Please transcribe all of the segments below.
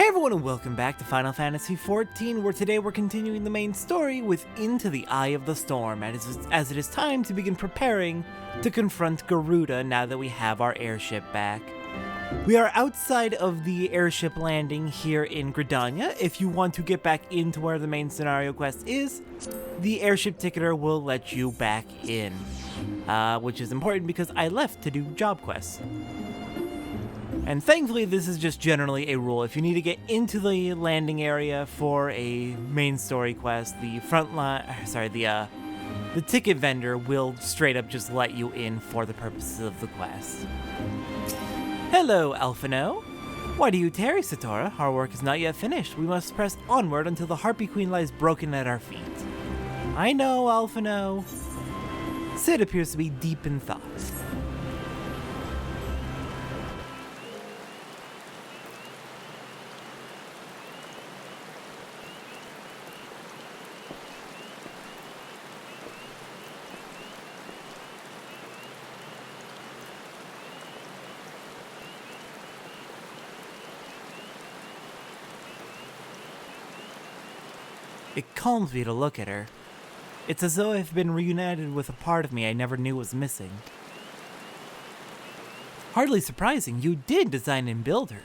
Hey everyone and welcome back to Final Fantasy XIV, where today we're continuing the main story with Into the Eye of the Storm, as it is time to begin preparing to confront Garuda now that we have our airship back. We are outside of the airship landing here in Gridania. If you want to get back into where the main scenario quest is, the airship ticketer will let you back in, which is important because I left to do job quests. And thankfully, this is just generally a rule. If you need to get into the landing area for a main story quest, the the ticket vendor will straight up just let you in for the purposes of the quest. Hello, Alphino. Why do you tarry, Satora? Our work is not yet finished. We must press onward until the Harpy Queen lies broken at our feet. I know, Alphino. Sid appears to be deep in thought. It calms me to look at her. It's as though I've been reunited with a part of me I never knew was missing. Hardly surprising, you did design and build her.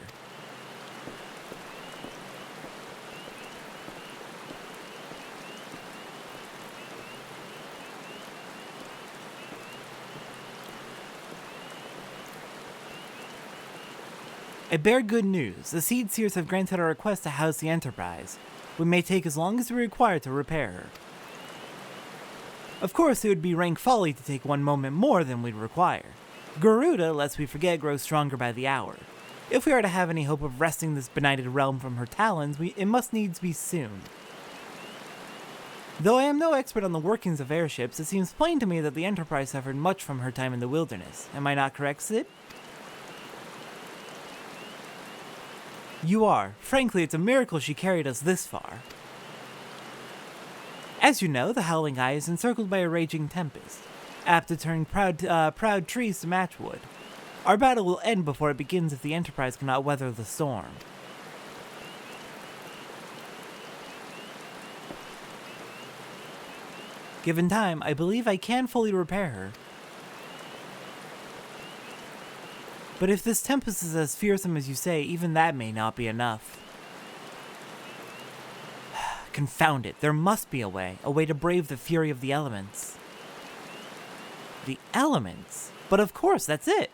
I bear good news. The Seed Seers have granted our request to house the Enterprise. We may take as long as we require to repair her. Of course, it would be rank folly to take one moment more than we'd require. Garuda, lest we forget, grows stronger by the hour. If we are to have any hope of wresting this benighted realm from her talons, it must needs be soon. Though I am no expert on the workings of airships, it seems plain to me that the Enterprise suffered much from her time in the wilderness. Am I not correct, Sid? You are. Frankly, it's a miracle she carried us this far. As you know, the Howling Eye is encircled by a raging tempest, apt to turn proud trees to matchwood. Our battle will end before it begins if the Enterprise cannot weather the storm. Given time, I believe I can fully repair her. But if this tempest is as fearsome as you say, even that may not be enough. Confound it, there must be a way to brave the fury of the elements. The elements? But of course, that's it!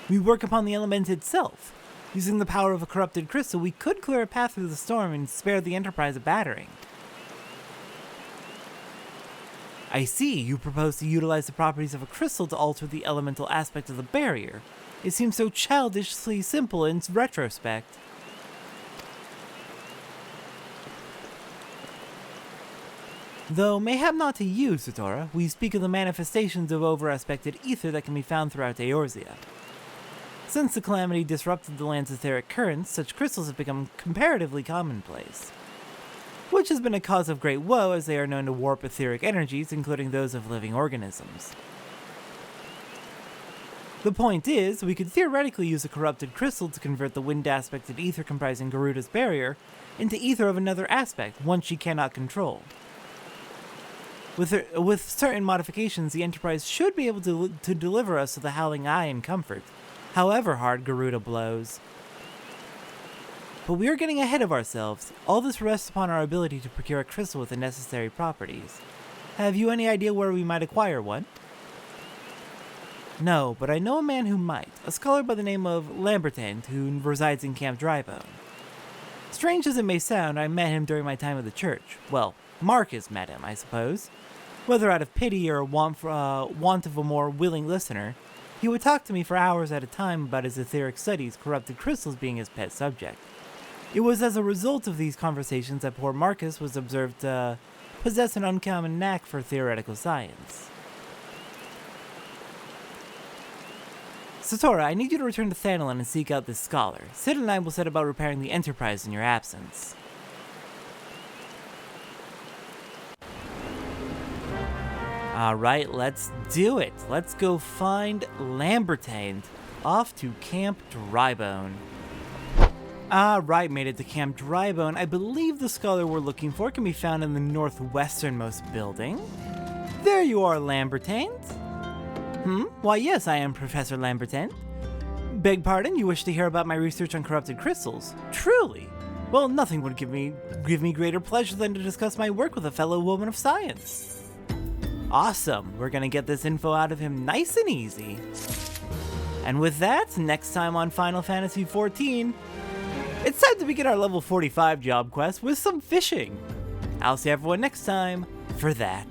We work upon the element itself. Using the power of a corrupted crystal, we could clear a path through the storm and spare the Enterprise a battering. I see, you propose to utilize the properties of a crystal to alter the elemental aspect of the barrier. It seems so childishly simple in retrospect. Though mayhap not to you, Satora, we speak of the manifestations of over-aspected ether that can be found throughout Eorzea. Since the calamity disrupted the land's etheric currents, such crystals have become comparatively commonplace. Which has been a cause of great woe, as they are known to warp etheric energies, including those of living organisms. The point is, we could theoretically use a corrupted crystal to convert the wind-aspected ether comprising Garuda's barrier into ether of another aspect, one she cannot control. With certain modifications, the Enterprise should be able to deliver us to the Howling Eye in comfort, however hard Garuda blows. But we are getting ahead of ourselves. All this rests upon our ability to procure a crystal with the necessary properties. Have you any idea where we might acquire one? No, but I know a man who might, a scholar by the name of Lambertant who resides in Camp Drybone. Strange as it may sound, I met him during my time at the church. Well, Marcus met him, I suppose. Whether out of pity or want of a more willing listener, he would talk to me for hours at a time about his etheric studies, corrupted crystals being his pet subject. It was as a result of these conversations that poor Marcus was observed to possess an uncommon knack for theoretical science. Satora, I need you to return to Thanalon and seek out this scholar. Sid and I will set about repairing the Enterprise in your absence. Alright, let's do it. Let's go find Lambertant. Off to Camp Drybone. Ah, right, made it to Camp Drybone. I believe the scholar we're looking for can be found in the northwesternmost building. There you are, Lambertain. Why yes, I am Professor Lambertain. Beg pardon, you wish to hear about my research on corrupted crystals? Truly? Well, nothing would give me greater pleasure than to discuss my work with a fellow woman of science. Awesome, we're gonna get this info out of him nice and easy. And with that, next time on Final Fantasy XIV, it's time to begin our level 45 job quest with some fishing. I'll see everyone next time for that.